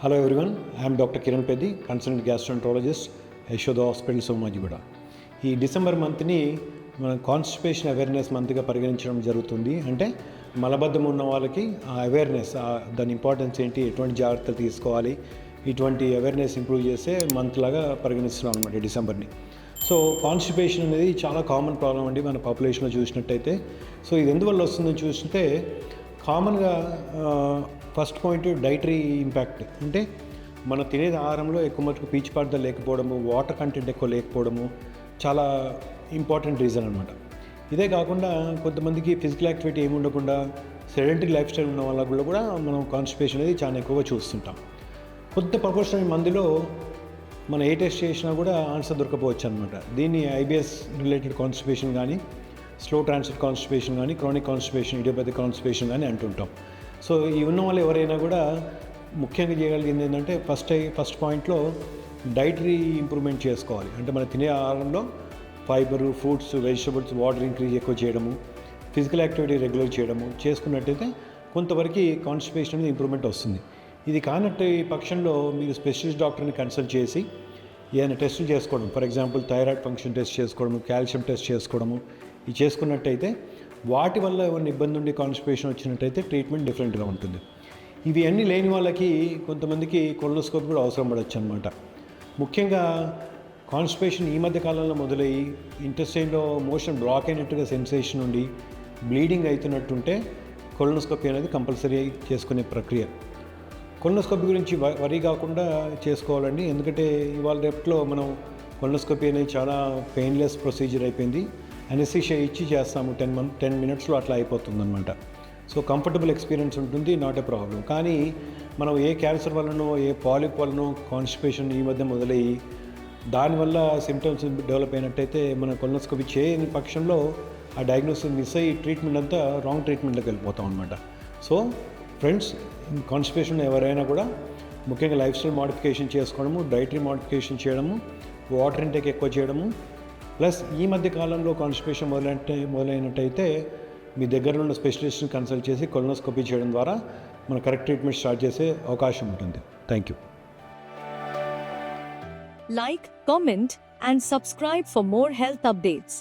Hello everyone, I am Dr. Kiran Peddi, consultant gastroenterologist, Yashoda Hospital, Somajigooda. ఈ December మంత్ని మనం constipation awareness మంత్గా పరిగణించడం జరుగుతుంది. అంటే మలబద్ధం ఉన్న వాళ్ళకి ఆ అవేర్నెస్, దాని ఇంపార్టెన్స్ ఏంటి, ఎటువంటి జాగ్రత్తలు తీసుకోవాలి, ఇటువంటి అవేర్నెస్ ఇంప్రూవ్ చేసే మంత్ లాగా పరిగణిస్తున్నాం అనమాట డిసెంబర్ని. సో కాన్స్టిపేషన్ అనేది చాలా కామన్ ప్రాబ్లం అండి మన పాపులేషన్లో చూసినట్టయితే. సో ఇది ఎందువల్ల వస్తుందని చూస్తే కామన్గా ఫస్ట్ పాయింట్ డైటరీ ఇంపాక్ట్. అంటే మనం తినే ఆహారంలో ఎక్కువ మటుకు పీచు పదార్థాలు లేకపోవడము, వాటర్ కంటెంట్ ఎక్కువ లేకపోవడము చాలా ఇంపార్టెంట్ రీజన్ అనమాట. ఇదే కాకుండా కొంతమందికి ఫిజికల్ యాక్టివిటీ ఏమి ఉండకుండా సెడెంటరీ లైఫ్ స్టైల్ ఉన్న వాళ్ళ కూడా మనం కాన్స్టిపేషన్ అనేది చాలా ఎక్కువగా చూస్తుంటాం. కొంత ప్రపోర్షన్ మందిలో మనం ఏ టెస్ట్ చేసినా కూడా ఆన్సర్ దొరకపోవచ్చు అనమాట. దీన్ని ఐబిఎస్ రిలేటెడ్ కాన్స్టిపేషన్ కానీ, స్లో ట్రాన్సిట్ కాన్స్టిపేషన్ కానీ, క్రానిక్ కాన్స్టిపేషన్, ఇడియోపతిక్ కాన్స్టిపేషన్ కానీ అంటుంటాం. సో ఈ ఉన్న వాళ్ళు ఎవరైనా కూడా ముఖ్యంగా చేయగలిగింది ఏంటంటే ఫస్ట్ పాయింట్లో డైటరీ ఇంప్రూవ్మెంట్ చేసుకోవాలి. అంటే మనం తినే ఆహారంలో fibre, fruits, vegetables, water increase ఎక్కువ చేయడము, ఫిజికల్ యాక్టివిటీ రెగ్యులర్ చేయడము చేసుకున్నట్టయితే కొంతవరకు కాన్స్టిపేషన్ అనేది ఇంప్రూవ్మెంట్ వస్తుంది. ఇది కానట్టు ఈ పక్షంలో మీరు స్పెషలిస్ట్ డాక్టర్ని కన్సల్ట్ చేసి ఏదైనా టెస్టులు చేసుకోవడం, for example thyroid function test చేసుకోవడము, కాల్షియం టెస్ట్ చేసుకోవడము, ఇది చేసుకున్నట్టయితే వాటి వల్ల ఏమైనా ఇబ్బంది ఉండి కాన్స్టిపేషన్ వచ్చినట్టయితే ట్రీట్మెంట్ డిఫరెంట్గా ఉంటుంది. ఇవి అన్నీ లేని వాళ్ళకి కొంతమందికి కొలనోస్కోపీ కూడా అవసరం పడవచ్చు అనమాట. ముఖ్యంగా కాన్స్టిపేషన్ ఈ మధ్య కాలంలో మొదలయ్యి ఇంటెస్టైన్లో మోషన్ బ్లాక్ అయినట్టుగా సెన్సేషన్ ఉండి బ్లీడింగ్ అవుతున్నట్టుంటే కొలనోస్కోపీ అనేది కంపల్సరీ చేసుకునే ప్రక్రియ. కొలనోస్కోపీ గురించి వరీ కాకుండా చేసుకోవాలండి. ఎందుకంటే ఇవాళ రేపట్లో మనం కొలనోస్కోపీ అనేది చాలా పెయిన్లెస్ ప్రొసీజర్ అయిపోయింది. అనెస్థీషియా ఇచ్చి చేస్తాము, 10 మినిట్స్లో అట్లా అయిపోతుంది అనమాట. సో కంఫర్టబుల్ ఎక్స్పీరియన్స్ ఉంటుంది, నాట్ ఏ ప్రాబ్లం. కానీ మనం ఏ క్యాన్సర్ వల్లనో, ఏ పాలిప్ వల్లనో కాన్స్టిపేషన్ ఈ మధ్య మొదలయ్యి దానివల్ల సిమ్టమ్స్ డెవలప్ అయినట్టయితే మన కొలనోస్కోపీ చేయని పక్షంలో ఆ డయాగ్నోసిస్ మిస్ అయ్యి ట్రీట్మెంట్ అంతా రాంగ్ ట్రీట్మెంట్లోకి వెళ్ళిపోతాం అనమాట. సో ఫ్రెండ్స్, కాన్స్టిపేషన్ ఎవరైనా కూడా ముఖ్యంగా లైఫ్ స్టైల్ మోడిఫికేషన్ చేసుకోవడము, డైటరీ మోడిఫికేషన్ చేయడము, వాటర్ ఇంటేక్ ఎక్కువ చేయడము, ప్లస్ ఈ మధ్య కాలంలో కాన్స్టిపేషన్ మొదలైనట్టయితే మీ దగ్గర ఉన్న స్పెషలిస్ట్ని కన్సల్ట్ చేసి కొలనోస్కోపీ చేయడం ద్వారా మన కరెక్ట్ ట్రీట్మెంట్ స్టార్ట్ చేసే అవకాశం ఉంటుంది. Thank you. Like, comment, and subscribe for more health updates.